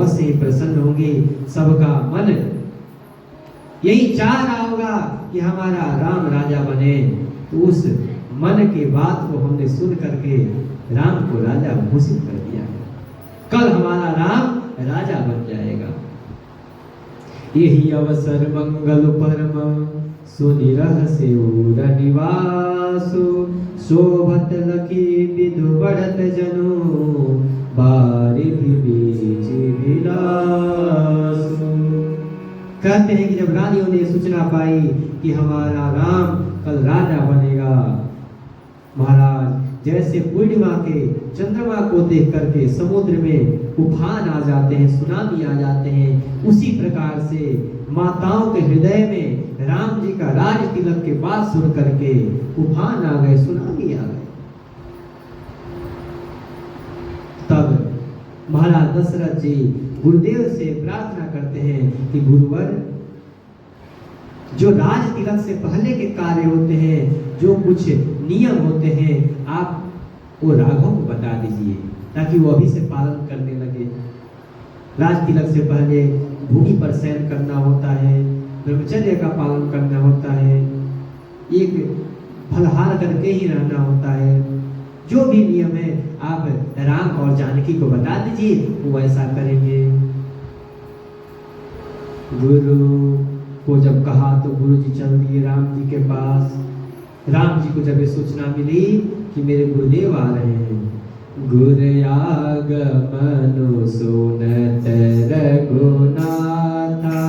अवश्य ही प्रसन्न होंगे। सबका मन यही चाह रहा होगा कि हमारा राम राजा बने। तो उस मन के बात को हमने सुन करके राम को राजा घोषित कर दिया। कल हमारा राम राजा बन जाएगा। यही अवसर मंगल परम सुनि रहस्य उर निवासु। शोभत लखी विधु बढ़त जनु बारिधि बीच विलासु। कहते हैं कि जब रानियों ने सूचना पाई कि हमारा राम कल राजा बनेगा, महाराज जैसे पूर्णिमा के चंद्रमा को देख करके समुद्र में उफान आ जाते हैं, सुनामी आ जाते हैं, उसी प्रकार से माताओं के हृदय में राम जी का राज तिलक के बाद सुन करके उफान आ गए, सुनामी आ गए। तब महाराज दशरथ जी गुरुदेव से प्रार्थना करते हैं कि गुरुवर, जो राज तिलक से पहले के कार्य होते हैं, जो कुछ नियम होते हैं, आप वो राघव को बता दीजिए ताकि वो अभी से पालन करने लगे। राज तिलक से पहले भूमि पर शयन करना होता है, ब्रह्मचर्य का पालन करना होता है, एक फलहार करके ही रहना होता है। जो भी नियम है आप राम और जानकी को बता दीजिए, वो ऐसा करेंगे। गुरु को जब कहा तो गुरु जी चल दिए राम जी के पास। राम जी को जब ये सूचना मिली कि मेरे गुरुदेव आ रहे हैं, गुर आगमनु सुनत रघुनाथा।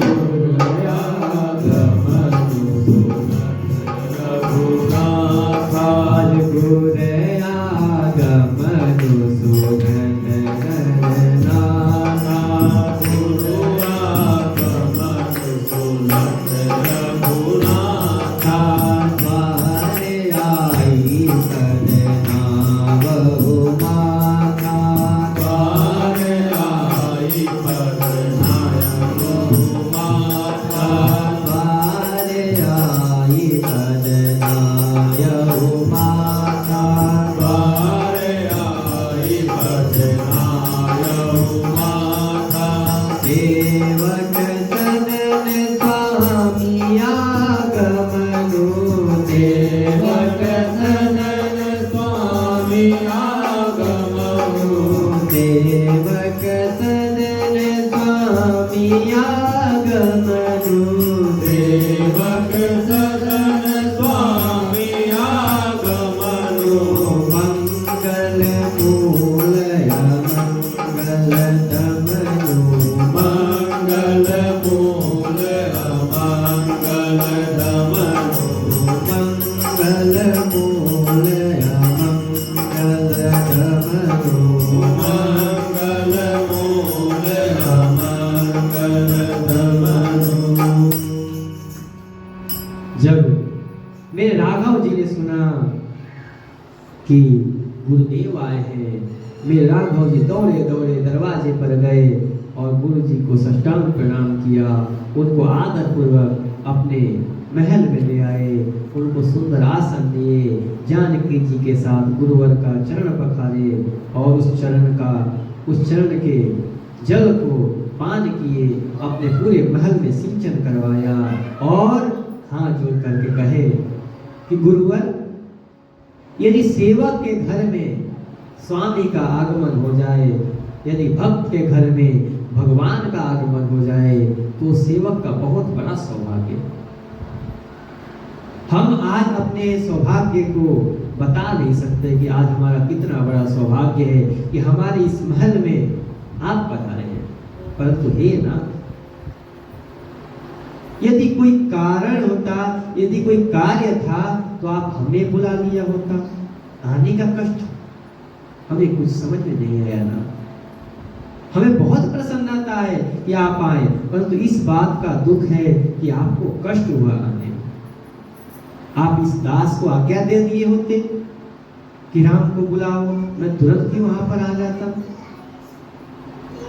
गुर आगमनु सुनत रघुनाथा। गुर आगमनु सुनत रघुनाथा। गुर आगमनु सुनत रघुनाथा। द्वारे आई करना बहु माथा। द्वारे आई करना बहु माथा। द्वारे आई करना बहु माथा। द्वारे आई करना बहु माथा। सेवक सनन स्वामी आगमनु। सेवक सनन स्वामी आगमनु। सेवक सनन स्वामी आगमनु। सेवक सनन स्वामी आगमनु। मंगल मूल अमंगल दमनु। मंगल मूल अमंगल दमनु। मंगल मूल अमंगल दमनु। मंगल मूल अमंगल दमनु। जब मेरे राघव जी ने सुना कि गुरुदेव आए हैं, मेरे राघव जी दौड़े दौड़े दरवाजे पर गए और गुरु जी को साष्टांग प्रणाम किया। उनको आदर पूर्वक अपने महल में ले आए, उनको सुंदर आसन दिए, जानकी जी के साथ गुरुवर का चरण पखारे और उस चरण के जल को पान किए, अपने पूरे महल में सिंचन करवाया और हाथ जोड़ करके कहे कि गुरुवर, यदि सेवक के घर में स्वामी का आगमन हो जाए, यदि भक्त के घर में भगवान का आगमन हो जाए, तो सेवक का बहुत बड़ा सौभाग्य। हम आज अपने सौभाग्य को बता नहीं सकते कि आज हमारा कितना बड़ा सौभाग्य है कि हमारे इस महल में आप बता रहे हैं, परंतु हे ना, यदि कोई कारण होता, यदि कोई कार्य था तो आप हमें बुला लिया होता। आने का कष्ट हमें कुछ समझ में नहीं आया ना। हमें बहुत प्रसन्नता है कि आप आए, परंतु इस बात का दुख है कि आपको कष्ट हुआ आने। आप इस दास को आज्ञा दे दिए होते कि राम को बुलाओ, मैं तुरंत ही वहां पर आ जाता।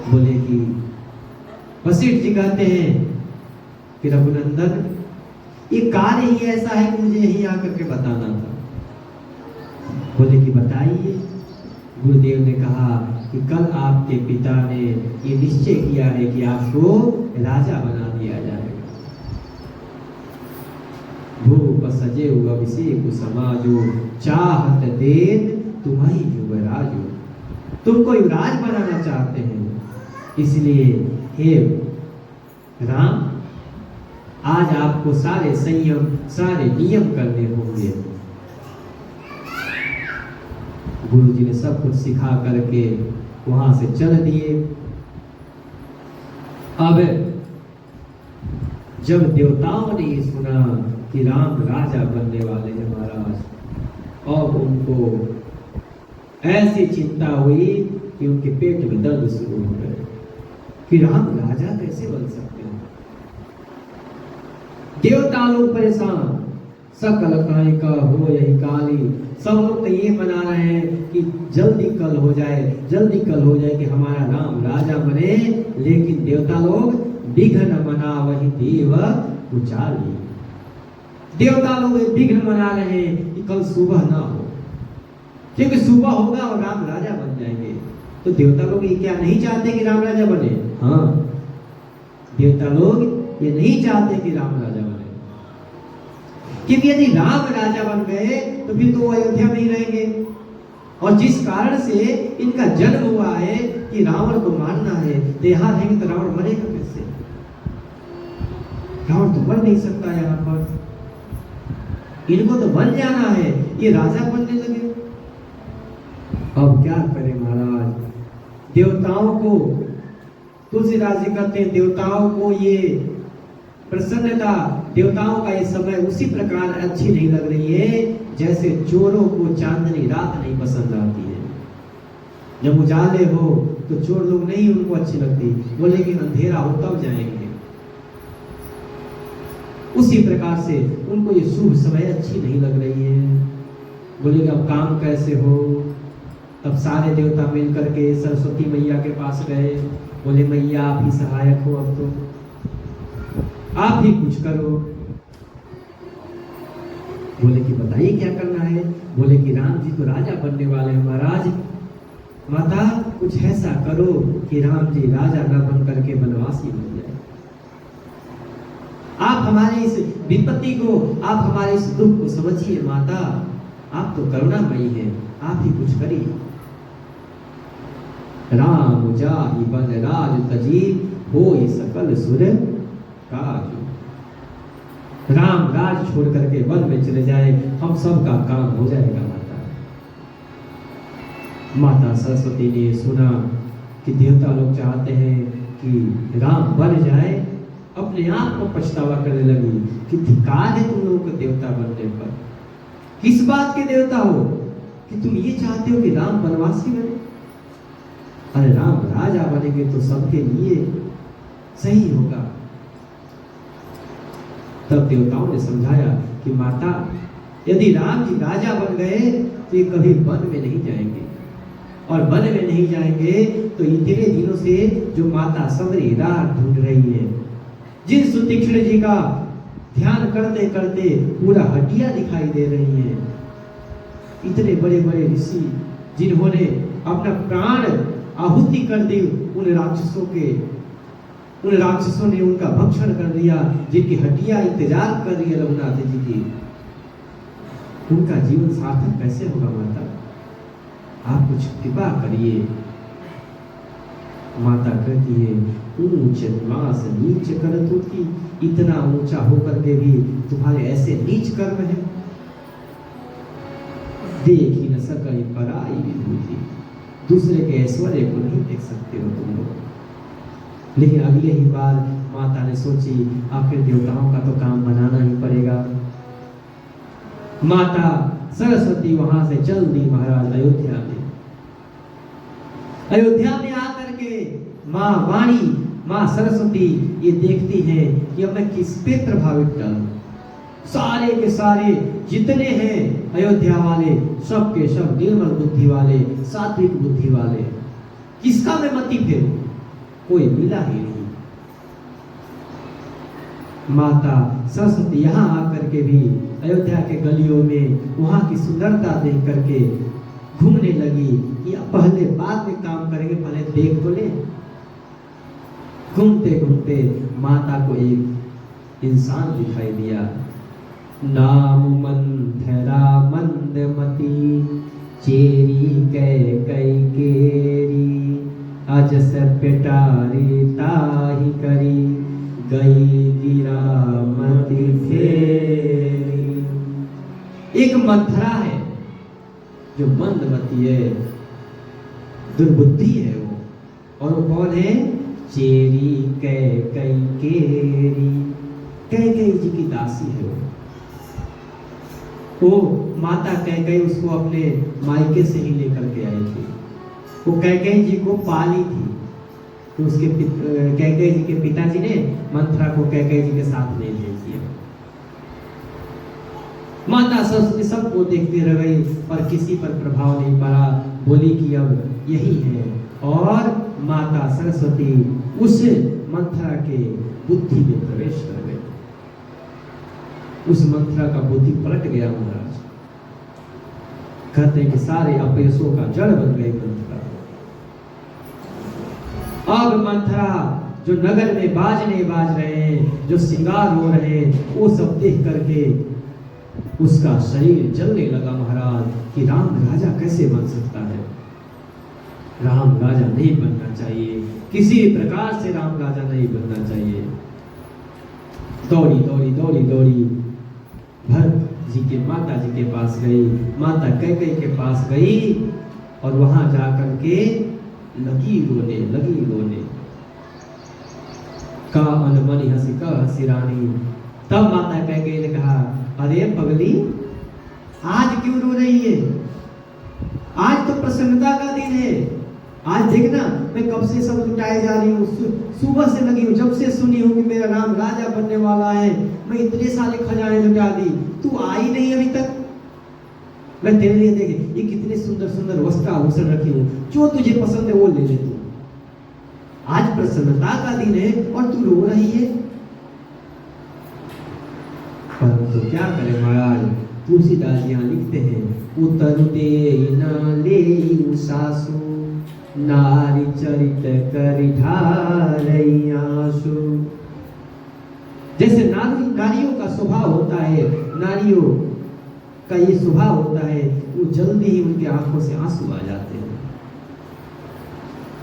बोले कि वशिष्ठ जी कहते हैं कि रघुनंदन, ये कार्य ही ऐसा है कि मुझे यहीं आकर के बताना था। बोले कि बताइए। गुरुदेव ने कहा कि कल आपके पिता ने ये निश्चय किया है कि आपको राजा बना दिया जाएगा। भूप सजे अभिषेक समाजो, चाहत देन तुम्हारी युवराजो। तुमको युवराज बनाना चाहते हैं, इसलिए हे राम, आज आपको सारे संयम, सारे नियम करने होंगे। गुरु जी ने सब कुछ सिखा करके वहां से चल दिए। अब जब देवताओं ने ये सुना कि राम राजा बनने वाले हैं महाराज, और उनको ऐसी चिंता हुई कि उनके पेट में दर्द शुरू हो गए कि राम राजा कैसे बन सकते हैं। देवता लोग परेशान, सकल काय का हो यही काली। सब लोग तो ये मना रहे हैं कि जल्दी कल हो जाए, जल्दी कल हो जाए कि हमारा राम राजा बने, लेकिन देवता लोग विघ्न मना वही देव उचाली। देवता लोग विघ्न मना रहे हैं कि कल सुबह ना हो, क्योंकि सुबह होगा और राम राजा बन जाएंगे। तो देवता लोग ये क्या नहीं चाहते कि राम राजा बने? हाँ, देवता लोग ये नहीं चाहते कि राम राजा बने, क्योंकि यदि राम राजा बन गए तो फिर तो वो अयोध्या में ही रहेंगे। और जिस कारण से इनका जन्म हुआ है कि रावण को मारना है, तो यहाँ रहेंगे तो रावण मरेगा कैसे? रावण तो मर नहीं सकता यहाँ पर, इनको तो बन जाना है, ये राजा बनने लगे। अब क्या करें महाराज? देवताओं को, तुलसीदास जी कहते हैं, देवताओं को ये प्रसन्नता, देवताओं का ये समय उसी प्रकार अच्छी नहीं लग रही है जैसे चोरों को चांदनी रात नहीं पसंद आती है। जब उजाले हो तो चोर लोग नहीं उनको अच्छी लगती, वो लेकिन अंधेरा हो तब जाएंगे। उसी प्रकार से उनको ये शुभ समय अच्छी नहीं लग रही है। बोले अब काम कैसे हो? तब सारे देवता मिल करके सरस्वती मैया के पास गए। बोले मैया आप ही सहायक हो, अब तो आप ही कुछ करो। बोले कि बताइए क्या करना है? बोले कि राम जी तो राजा बनने वाले हैं महाराज, माता कुछ ऐसा करो कि राम जी राजा न बन करके वनवासी बन जाए। आप हमारे इस विपत्ति को, आप हमारे इस दुख को समझिए माता, आप तो करुणामयी हैं, आप ही कुछ करिए। राम जाहि बन राज तजी, होई सकल सुर काज। राम राज छोड़ करके वन में चले जाए, हम सब का काम हो जाएगा माता। माता सरस्वती ने सुना कि देवता लोग चाहते हैं कि राम बन जाए, अपने आप को पछतावा करने लगी कि धिक्कार है तुम लोगों को देवता बनने पर। किस बात के देवता हो कि तुम ये चाहते हो कि राम वनवासी बने? अरे राम राजा बनेंगे तो सबके लिए सही होगा। तब देवताओं ने समझाया कि माता, यदि राम जी राजा बन गए तो ये कभी वन में नहीं जाएंगे, और वन में नहीं जाएंगे तो इतने दिनों से जो माता सबरी राह ढूंढ रही है, जिन सुतीक्ष्ण जी का ध्यान करते करते पूरा हड्डियां दिखाई दे रही हैं, इतने बड़े बड़े ऋषि जिन्होंने अपना प्राण आहुति कर दी उन राक्षसों ने उनका भक्षण कर दिया, जिनकी हड्डियां इंतजार कर रही है रघुनाथ जी की, उनका जीवन सार्थक कैसे होगा माता? आप कुछ कृपा करिए। माता कहती है, ऊंच निवास नीच करत होती, इतना ऊंचा होकर के भी तुम्हारे ऐसे नीच कर्म है। देख ही न सके पराई विभूति, दूसरे के ऐश्वर्य को नहीं देख सकते हो तुम लोग। लेकिन अगले ही बार माता ने सोची आखिर देवताओं का तो काम बनाना ही पड़ेगा। माता सरस्वती वहां से चल दी महाराज अयोध्या में। अयोध्या में आकर के माँ वाणी, माँ सरस्वती ये देखती हैं कि अब मैं किस पे प्रभावित करूं। सारे के सारे जितने हैं अयोध्या वाले, सब के सब निर्मल बुद्धि वाले, सात्विक बुद्धि वाले, किसका मैं मति फेरूं? कोई मिला ही नहीं। माता सरस्वती यहाँ आकर के भी अयोध्या के गलियों में वहां की सुंदरता देख करके घूमने लगी कि अब पहले बाद में काम करेंगे, पहले देख तो ले। घूमते घूमते माता को एक इंसान दिखाई दिया। नाम मंथरा मंदमती, चेरी कैकई केरी, अजस पेटारी ताही करी, गई गिरामती फेरी। एक मंथरा है जो मंदमती है, दुर्बुद्धि है वो, और वो कौन है? चेरी कैकई केरी, कैकई जी की दासी है वो माता कैकई उसको अपने मायके से ही लेकर के आई थी। वो कैकई जी को पाली थी, तो उसके कैकई जी के पिताजी ने मंथरा को कैकई जी के साथ ले भेज दिया। माता सरस्वती सबको देखती रह गई पर किसी पर प्रभाव नहीं पड़ा। बोली कि अब यही है, और माता सरस्वती उस मंथरा के बुद्धि में प्रवेश कर गई। उस मंथरा का बुद्धि पलट गया महाराज। कहते हैं कि सारे अपयशों का जड़ बन गई मंथरा। अब मंथरा जो नगर में बाजने बाज रहे हैं, जो श्रृंगार हो रहे हैं, वो सब देख करके उसका शरीर जलने लगा महाराज कि राम राजा कैसे बन सकता है। राम राजा नहीं बनना चाहिए, किसी प्रकार से राम राजा नहीं बनना चाहिए। दौड़ी दौड़ी दौड़ी दौड़ी भरत जी के माता जी के पास गई, माता कैकई के पास गई, और वहां जाकर के लगी रोने। का अनमनी हंसी का हंसी रानी। तब माता कैकई ने कहा, अरे पगली, आज क्यों रो रही है? आज तो प्रसन्नता का दिन है। आज देखना, मैं कब से सब लुटाए जा रही हूँ, सुबह से लगी हूँ, जब से सुनी हूँ कि मेरा राम राजा बनने वाला है, मैं इतने सारे खजाने लुटा दी, तू आई नहीं अभी तक। मैं तेरे लिए देखे ये कितने सुंदर सुंदर वस्त्र आभूषण रखी हूँ, जो तुझे पसंद है वो ले ले तू। आज प्रसन्नता का दिन है और तू रो रही है। परंतु तो क्या करे महाराज, तुलसीदास यहाँ लिखते हैं, उतरते न ले सासु, नारी चरित करि ढारई आंसू। जैसे नारियों का स्वभाव होता है, नारियों का ये स्वभाव होता है, वो जल्दी ही उनके आंखों से आंसू आ जाते हैं।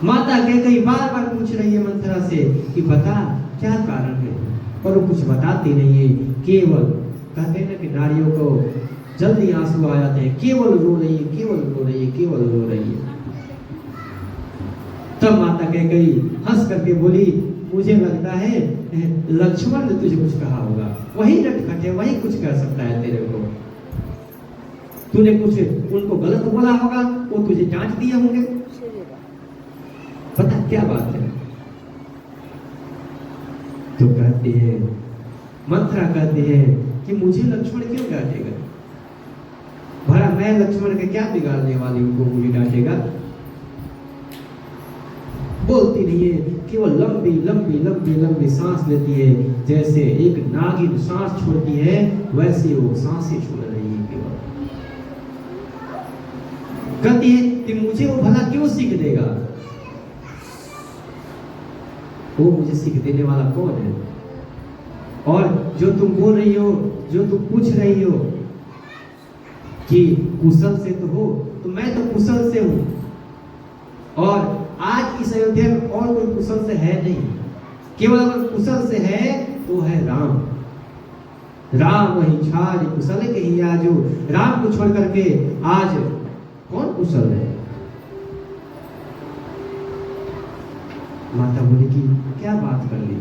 माता कैकई बार बार पूछ रही है मंथरा से कि बता क्या कारण है, पर वो कुछ बताती नहीं है। केवल कहते हैं ना कि नारियों को जल्दी आंसू आ जाते हैं, केवल रो रही है, केवल रो रही है, केवल रो रही है। तब माता कैकई हंस करके बोली, मुझे लगता है लक्ष्मण ने तुझे कुछ कहा होगा, वही नटखट है, वही कुछ कर सकता है तेरे को। तूने कुछ उनको गलत बोला होगा, वो तुझे डांट दिए होंगे। पता क्या बात है? तो कहते हैं, मंथरा कहते हैं कि मुझे लक्ष्मण क्यों डांटेगा? भला मैं लक्ष्मण के क्या बिगाड़ने वाली हूं, उनको मुझे डांटेगा? बोलती नहीं है, केवल लंबी लंबी लंबी लंबी सांस लेती है। जैसे एक नागिन सांस छोड़ती है, वैसे वो सांसें छोड़ रही है केवल। कहती है कि मुझे वो भला क्यों सीख देगा? वो मुझे सीख देने वाला कौन है? और जो तुम बोल रही हो, जो तुम पूछ रही हो कि कुशल से तो हो, तो मैं तो कुशल से हूं, और आज इस अयोध्या में और कोई कुशल से है नहीं। केवल अगर कुशल से है तो है राम। राम वही छाज कुशल के ही आजो। राम को छोड़ करके आज कौन कुशल है? माता बोली कि क्या बात कर ली,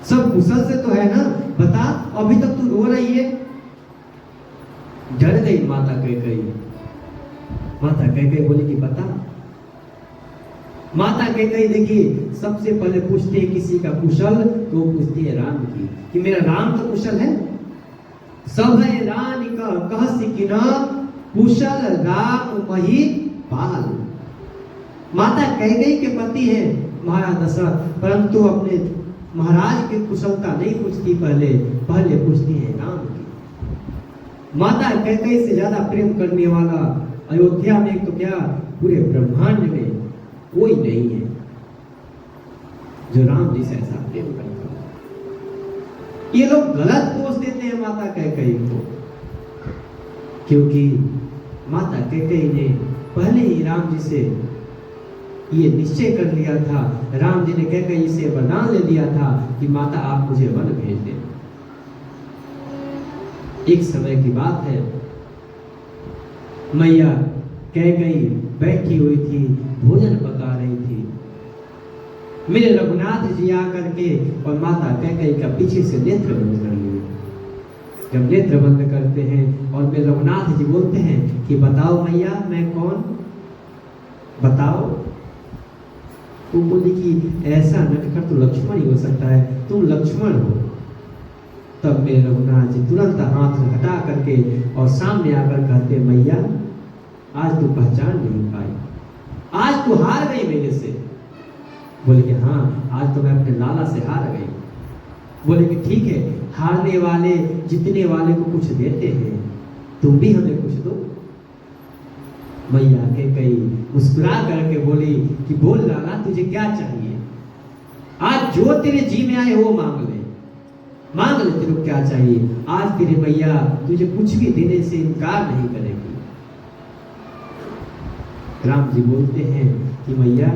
सब कुशल से तो है ना, बता, अभी तक तू रो रही है। डर गई माता कैकई। माता कैकई बोली कि बता। माता कैकई देखिए, सबसे पहले पूछते हैं किसी का कुशल, तो पूछती है राम की कि मेरा राम तो कुशल है। सब है रानी का कहसी कि न कुशल राम मही पाल। माता कैकई के पति है महाराज दशरथ, परंतु अपने महाराज की कुशलता नहीं पूछती, पहले पूछती है राम की। माता कैकई से ज्यादा प्रेम करने वाला अयोध्या में तो क्या पूरे ब्रह्मांड में कोई नहीं है जो राम जी से ऐसा प्रेम करता है। ये लोग गलत दोष देते हैं माता कैकेयी को, क्योंकि माता कैकेयी ने पहले ही राम जी से ये निश्चय कर लिया था, राम जी ने कैकेयी से वरदान ले लिया था कि माता आप मुझे वन भेज दें। एक समय की बात है, मैया कैकेयी बैठी हुई थी, भोजन पका रही थी। मेरे रघुनाथ जी आकर के और माता कैकेयी का पीछे से नेत्र बंद कर लिए। जब नेत्र बंद करते हैं और मेरे रघुनाथ जी बोलते हैं कि बताओ मैया मैं कौन, बताओ। तो बोली कि ऐसा नटखट तो लक्ष्मण ही हो सकता है, तुम लक्ष्मण हो। तब मेरे रघुनाथ जी तुरंत हाथ हटा करके और सामने आकर कहते मैया आज तू पहचान नहीं पाई, आज तू हार गई मेरे से। बोले कि हाँ आज तो मैं अपने लाला से हार गई। बोले कि ठीक है, हारने वाले जीतने वाले को कुछ देते हैं, तुम भी हमें कुछ दो। मैया कैकेयी मुस्कुरा करके बोली कि बोल लाला तुझे क्या चाहिए, आज जो तेरे जी में आए वो मांग ले, मांग ले तेरे को क्या चाहिए। आज तेरी मैया तुझे कुछ भी देने से इनकार नहीं करेगी। राम जी बोलते हैं कि मैया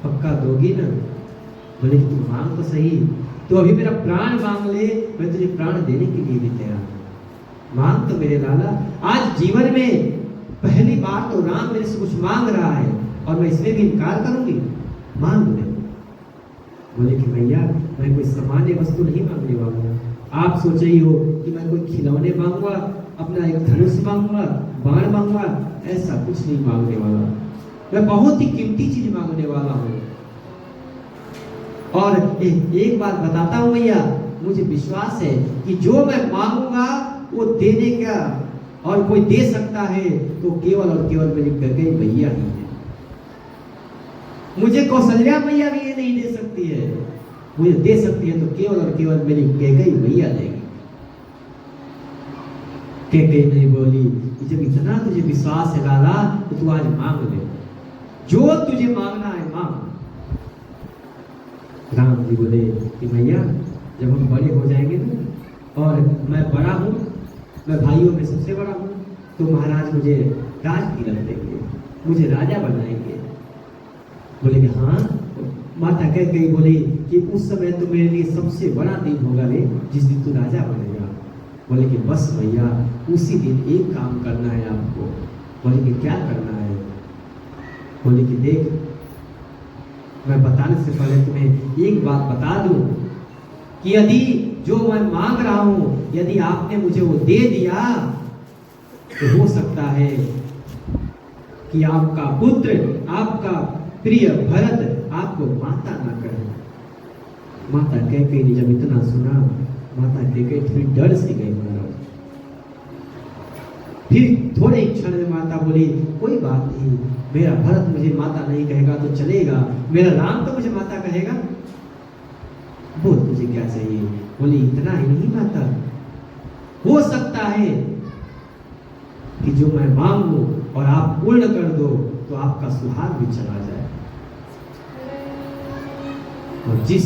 पक्का दोगी ना। बोले कि तू मांग तो सही, तो अभी मेरा प्राण मांग ले, मैं तुझे प्राण देने के लिए भी तैयार हूं। मांग तो मेरे लाला, आज जीवन में पहली बार तो राम मेरे से कुछ मांग रहा है और मैं इसमें भी इनकार करूंगी, मांग ले। बोले कि भैया मैं कोई सामान्य वस्तु नहीं मांगने वाला हूँ, आप सोचे ही हो कि मैं कोई खिलौने मांगूंगा, अपना एक धनुष मांगूंगा, बाण मांगूंगा, ऐसा कुछ नहीं मांगने वाला। मैं बहुत ही कीमती चीज मांगने वाला हूँ। और एक बात बताता हूँ भैया, मुझे विश्वास है कि जो मैं मांगूंगा वो देने का और कोई दे सकता है तो केवल और केवल मेरी कैकेयी मैया ही है। मुझे कौशल्या मैया भी ये नहीं दे सकती है, मुझे दे सकती है तो केवल और केवल मेरी कैकेयी मैया देगी। कैकेयी नहीं बोली कि जब इतना तुझे विश्वास है लाला तो तू आज मांग ले, जो तुझे मांगना है मांग। राम जी बोले कि मैया जब हम बड़े हो जाएंगे ना और मैं बड़ा हूँ, मैं भाइयों में सबसे बड़ा हूँ, तो महाराज मुझे राज तिलक देंगे, मुझे राजा बनाएंगे। बोले कि हाँ। माता कैकेयी बोली कि उस समय तो मेरे लिए सबसे बड़ा दिन होगा रे, जिस दिन तू राजा बनेगा। बोले कि बस भैया उसी दिन एक काम करना है आपको। बोले कि क्या करना है। बोले कि देख मैं बताने से पहले तुम्हें एक बात बता दूं कि यदि जो मैं मांग रहा हूं यदि आपने मुझे वो दे दिया तो हो सकता है कि आपका पुत्र, आपका प्रिय भरत आपको माता ना करे। माता कैकेयी ने जब इतना सुना, माता कैकेयी थोड़ी डर सी गई महाराज। फिर थोड़े क्षण में माता बोली कोई बात नहीं, मेरा भरत मुझे माता नहीं कहेगा तो चलेगा, मेरा राम तो मुझे माता कहेगा। बोल तुझे क्या चाहिए। बोली इतना ही नहीं माता, हो सकता है कि जो मैं मांगू और आप पूर्ण कर दो तो आपका सुहाग भी चला जाए। और जिस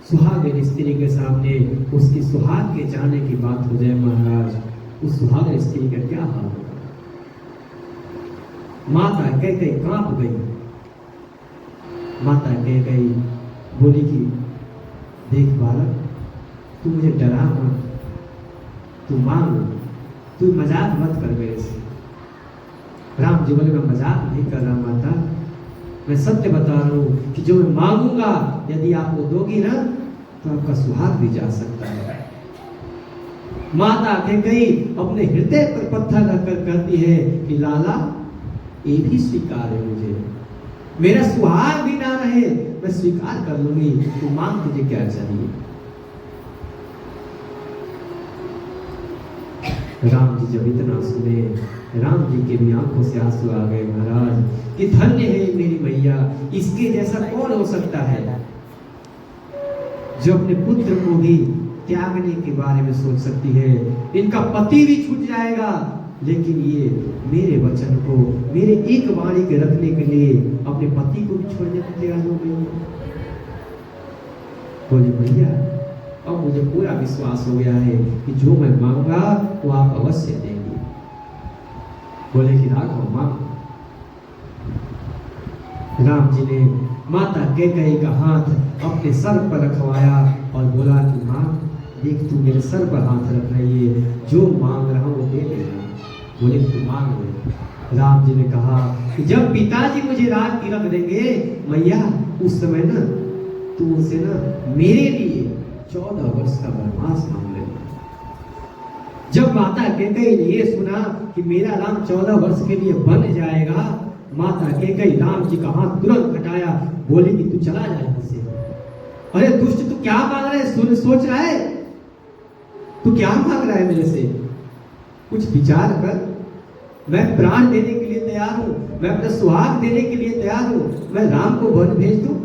सुहागिन स्त्री के सामने उसकी सुहाग के जाने की बात हो जाए महाराज, उस सुहागिन स्त्री का क्या हाल होगा। माता कैकेयी कांप गई। माता कैकेयी बोली कि देख बालक तू मुझे डरा मत, तू मांग, तू मजाक मत कर मेरे से। राम जी बोले मैं मजाक नहीं कर रहा माता, मैं सत्य बता रहा हूं कि जो मैं मांगूंगा यदि आप वो दोगी ना तो आपका सुहाग भी जा सकता है। माता कैकेयी अपने हृदय पर पत्थर रखकर कहती है कि लाला ये भी स्वीकार है, मुझे मेरा सुहाग भी ना रहे मैं स्वीकार कर लूंगी, तू मांग तुझे क्या चाहिए। राम जी जब इतना सुने, राम जी के भी आंखों से आंसू आ गए महाराज कि धन्य है मेरी मैया, इसके जैसा कौन हो सकता है जो अपने पुत्र को भी त्यागने के बारे में सोच सकती है। इनका पति भी छूट जाएगा लेकिन ये मेरे वचन को, मेरे एक वाणी के रखने के लिए अपने पति को भी छोड़ने को तैयार हो गई। बोले भैया अब मुझे पूरा विश्वास हो गया है कि जो मैं मांगा वो आप अवश्य देंगे। बोले कि राघव मांग। राम जी ने माता कैकेयी का हाथ अपने सर पर रखवाया और बोला कि माँ देख तू मेरे सर पर हाथ रख रही है, जो मांग रहा हूँ वो दे देना। बोले तू मांग ले। राम जी ने कहा कि जब पिताजी मुझे राज तिलक देंगे मैया, उस समय ना तू उनसे ना मेरे लिए 14 वर्ष का वनवास मांग लेना। जब माता कैकेयी ने ये सुना कि मेरा राम 14 वर्ष के लिए बन जाएगा, माता कैकेयी राम जी का हाथ तुरंत हटाया, बोली कि तू चला जा यहाँ से। अरे दुष्ट तू क्या मांग रहा है, सोच रहा है तू क्या मांग रहा है मेरे से? कुछ विचार कर। मैं प्राण देने के लिए तैयार हूं, मैं अपना सुहाग देने के लिए तैयार हूं, मैं राम को वन भेज दूं?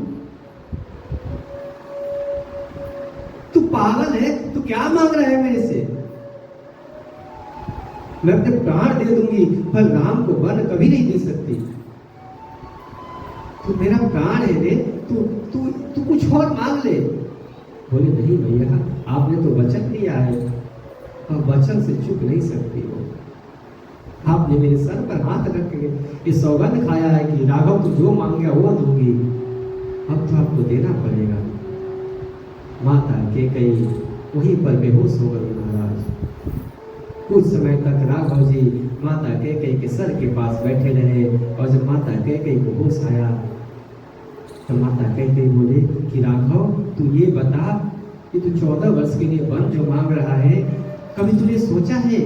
तू पागल है, तू क्या मांग रहा है मेरे से? मैं अपने प्राण दे दूंगी पर राम को वन कभी नहीं दे सकती। तू मेरा प्राण है रे, तू कुछ और मांग ले। बोले नहीं भैया, आपने तो वचन दिया है और वचन से चूक नहीं सकती हो। आपने मेरे सर पर हाथ रख के ये सौगंध खाया है कि राघव तू जो मांगेगा वो दूंगी, अब तो आपको देना पड़ेगा। माता कैकेयी वहीं पर बेहोश हो गई महाराज। कुछ समय तक राघव जी माता कैकेयी के सर के पास बैठे रहे और जब माता कैकेयी को होश आया तो माता कैकेयी बोले कि राघव तू ये बता कि तू 14 वर्ष के लिए वन जो मांग रहा है, कभी तूने सोचा है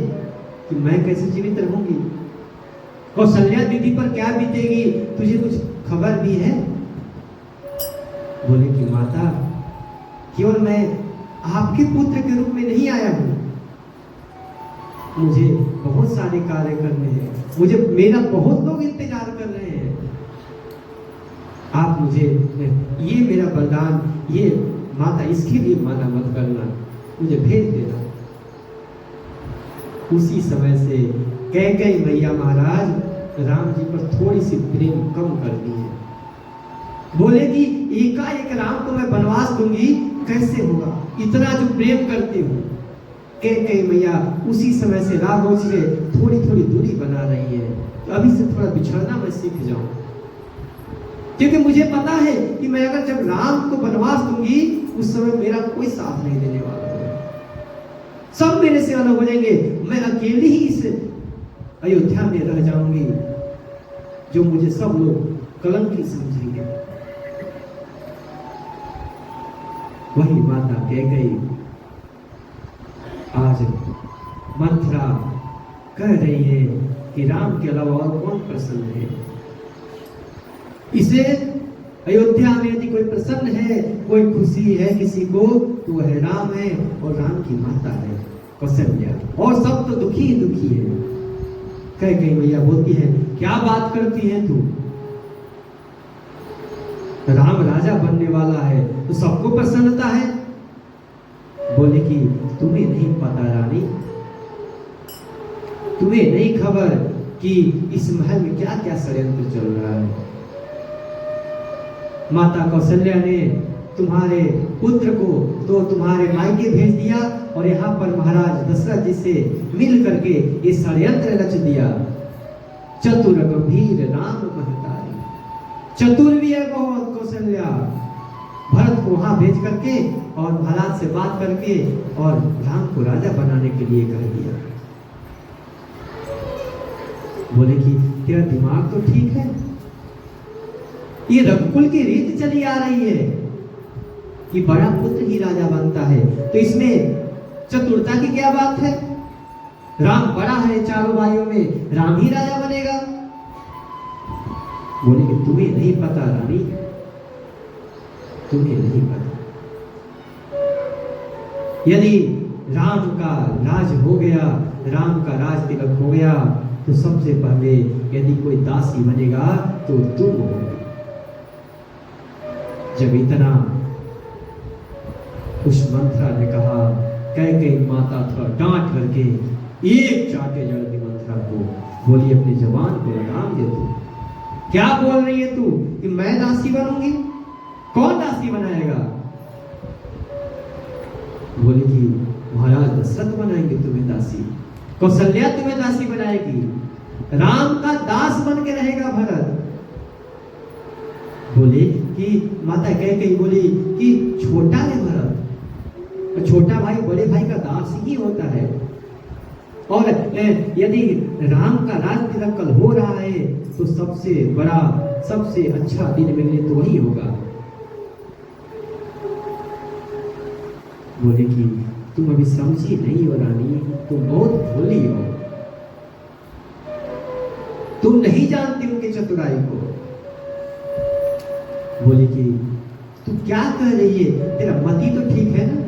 कि मैं कैसे जीवित रहूंगी? कौशल्या दीदी पर क्या बीतेगी, तुझे कुछ खबर भी है? बोले कि माता केवल मैं आपके पुत्र के रूप में नहीं आया हूं, मुझे बहुत सारे कार्य करने हैं, मुझे मेरा बहुत लोग इंतजार कर रहे हैं। आप मुझे ये मेरा वरदान, ये माता इसके लिए मना मत करना, मुझे भेज देना। उसी समय से कैकेयी मैया महाराज राम जी पर थोड़ी सी प्रेम कम कर दी है। बोले कि एकाएक राम को मैं वनवास दूंगी, कैसे होगा? इतना जो प्रेम करती हूँ। कैकेयी मैया उसी समय से राघव जी से थोड़ी थोड़ी दूरी बना रही है, तो अभी से थोड़ा बिछड़ना मैं सीख जाऊं, क्योंकि मुझे पता है कि मैं अगर जब राम को वनवास दूंगी उस समय मेरा कोई साथ नहीं देने वाला है, सब मेरे से अलग हो जाएंगे, मैं अकेली ही इस अयोध्या में रह जाऊंगी, जो मुझे सब लोग कलंकी समझेंगे। वही माता कैकेयी आज मंथरा कह रही है कि राम के अलावा और कौन प्रसन्न है? इसे अयोध्या में यदि कोई प्रसन्न है, कोई खुशी है किसी को, तो वह राम है और राम की माता है कौशल्या, और सब तो दुखी ही दुखी है। कैकेयी मैया बोलती है क्या बात करती है तू? राम राजा बनने वाला है तो सबको प्रसन्नता है। बोले कि तुम्हें नहीं पता रानी, तुम्हें नहीं खबर कि इस महल में क्या क्या षड्यंत्र चल रहा है। माता कौशल्या ने तुम्हारे पुत्र को तो तुम्हारे मायके भेज दिया और यहाँ पर महाराज दशरथ जी से मिल करके ये षड्यंत्र रच दिया। चतुर गंभीर राम महतारी, चतुर भी है बहुत कौशल्या। भरत को वहां भेज करके और महाराज से बात करके और राम को राजा बनाने के लिए कह दिया। बोले कि तेरा दिमाग तो ठीक है, ये रघुकुल की रीत चली आ रही है कि बड़ा पुत्र ही राजा बनता है, तो इसमें चतुरता की क्या बात है? राम बड़ा है चारों भाइयों में, राम ही राजा बनेगा। बोले कि तुम्हें नहीं पता रानी, तुम्हें नहीं पता। यदि राम का राज हो गया, राम का राज तिलक हो गया, तो सबसे पहले यदि कोई दासी बनेगा तो तुम हो। जब इतना उस मंथरा ने कहा, कैकेयी माता थोड़ा डांट करके एक चाटे जड़ दी मंथरा मंथरा को, बोली अपनी जबान को लगाम दे तू। क्या बोल रही है तू कि मैं दासी बनूंगी? कौन दासी बनाएगा? बोली कि महाराज दशरथ बनाएंगे तुम्हें दासी, कौशल्या तुम्हें दासी बनाएगी, राम का दास बन के रहेगा भरत। बोले कि माता कह बोली कि छोटा है भरत, छोटा भाई बड़े भाई का दास ही होता है, और यदि राम का राज तिलक कल हो रहा है तो सबसे बड़ा सबसे अच्छा दिन मेरे लिए तो वही होगा। बोले कि तुम अभी समझी नहीं हो रानी, तुम बहुत भोली हो, तुम नहीं जानती उनकी चतुराई को। बोले कि तू क्या कह रही है, तेरा मति तो ठीक है ना?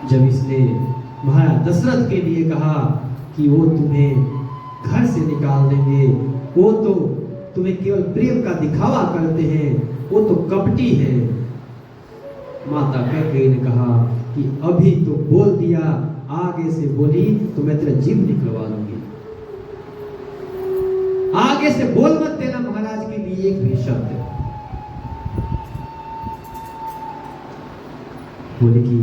जब इसने महाराज दशरथ के लिए कहा कि वो तुम्हें घर से निकाल देंगे, वो तो तुम्हें केवल प्रेम का दिखावा करते हैं, वो तो कपटी है, माता कैकेयी ने कहा कि अभी तो बोल दिया, आगे से बोली तो मैं तेरा जीव निकलवा लूंगी, आगे से बोल मत देना महाराज के लिए एक भी शब्द। बोली कि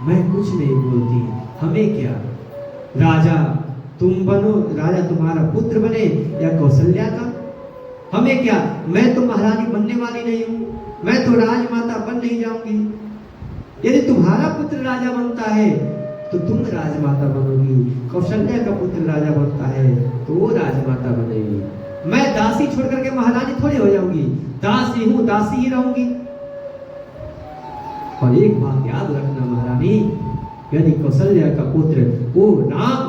मैं कुछ नहीं बोलती, हमें क्या, राजा तुम बनो, राजा तुम्हारा पुत्र बने या कौशल्या का, हमें क्या, मैं तो महारानी बनने वाली नहीं हूं, मैं तो राजमाता बन नहीं जाऊंगी। यदि तुम्हारा पुत्र राजा बनता है तो तुम राजमाता बनोगी, कौशल्या का पुत्र राजा बनता है तो वो राजमाता बनेगी, मैं दासी छोड़ करके महारानी थोड़ी हो जाऊंगी, दासी हूं, दासी ही रहूंगी। और एक बात याद रखना महारानी, यदि कौशल्या का पुत्र वो राम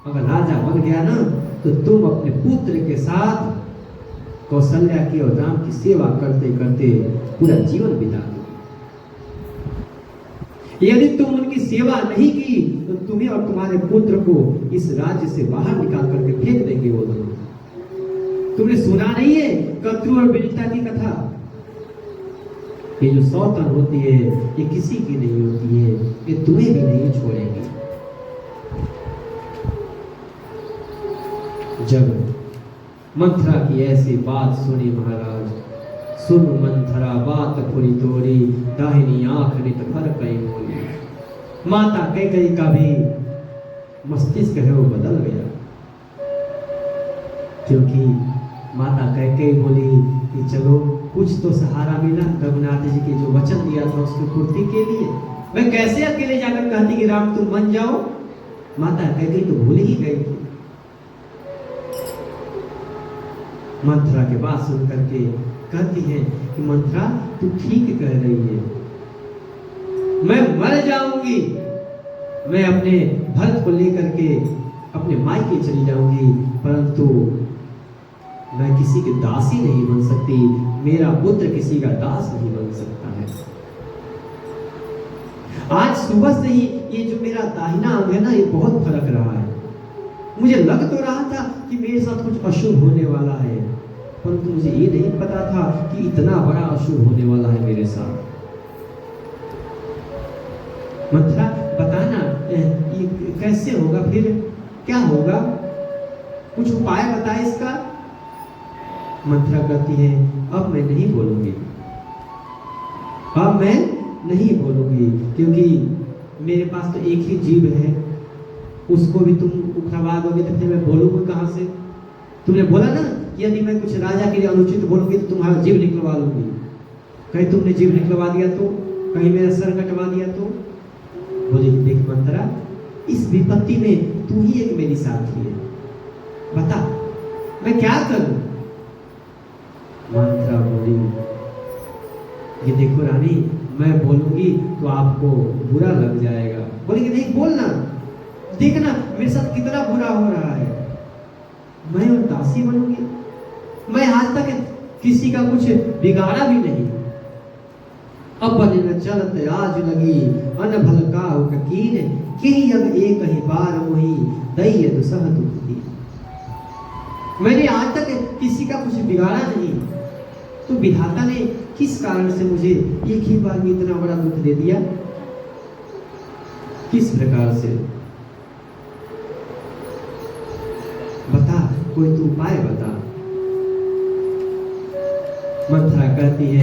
अगर राजा बन गया ना तो तुम अपने पुत्र के साथ कौशल्या की और राम की सेवा करते करते पूरा जीवन बिता दो। यदि तुम उनकी सेवा नहीं की तो तुम्हें और तुम्हारे पुत्र को इस राज्य से बाहर निकाल करके फेंक देंगे वो दोनों। तुमने सुना नहीं है कद्रू और बिरता की कथा? ये जो सौतन होती है ये किसी की नहीं होती है, ये तुम्हें भी नहीं छोड़ेगी। जब मंथरा की ऐसी बात सुनी महाराज, सुन मंथरा बात पूरी तोरी, दाहिनी आंख नित भर कई मोली। माता कैकेयी का भी मस्तिष्क है वो बदल गया, क्योंकि माता कैकेयी बोली कि चलो कुछ तो सहारा मिला, रघुनाथ जी की जो वचन दिया था उसकी पूर्ति के लिए। मैं कैसे अकेले जाकर कहती कि राम तुम बन जाओ, माता कैकेयी तो भूल ही गई थी। मंथरा के बात सुन करके कहती है कि मंथरा तू ठीक कह रही है, मैं मर जाऊंगी, मैं अपने भरत को लेकर के अपने मायके चली जाऊंगी, परंतु मैं किसी की दासी नहीं बन सकती, मेरा पुत्र किसी का दास नहीं बन सकता है। आज सुबह से ही ये जो मेरा दाहिना अंग है ना ये बहुत फर्क रहा है, मुझे लग तो रहा था कि मेरे साथ कुछ अशुभ होने वाला है, परंतु मुझे ये नहीं पता था कि इतना बड़ा अशुभ होने वाला है मेरे साथ। मंथरा बताना ये कैसे होगा, फिर क्या होगा, कुछ उपाय बता इसका। मंथरा कहती है अब मैं नहीं बोलूंगी, अब मैं नहीं बोलूंगी, क्योंकि मेरे पास तो एक ही जीव है, उसको भी तुम उखड़वा दोगे तो फिर मैं बोलूंगा कहां से? तुमने बोला ना यदि मैं कुछ राजा के लिए अनुचित बोलूंगी तो तुम्हारा जीव निकलवा लूंगी, कहीं तुमने जीव निकलवा दिया तो, कहीं मेरा सर कटवा दिया तो? बोले देख मंथरा इस विपत्ति में तू ही एक मेरी साथी है, बता मैं क्या करूं? मंथरा बोली ये देखो रानी मैं बोलूंगी तो आपको बुरा लग जाएगा। बोलेंगे नहीं बोलना, देखना मेरे साथ कितना बुरा हो रहा है, मैं और दासी बनूंगी, मैं आज तक किसी का कुछ बिगाड़ा भी नहीं, अपन न चलत आज लगी अन भल काहु कीन, केहि अब एक ही बार मोहि दैय दुसह दुख दी। मैंने आज तक किसी का कुछ बिगाड़ा नहीं, तो विधाता ने किस कारण से मुझे एक ही बार में इतना बड़ा दुख दे दिया? किस प्रकार से? कोई तू उपाय बता। मंथरा कहती है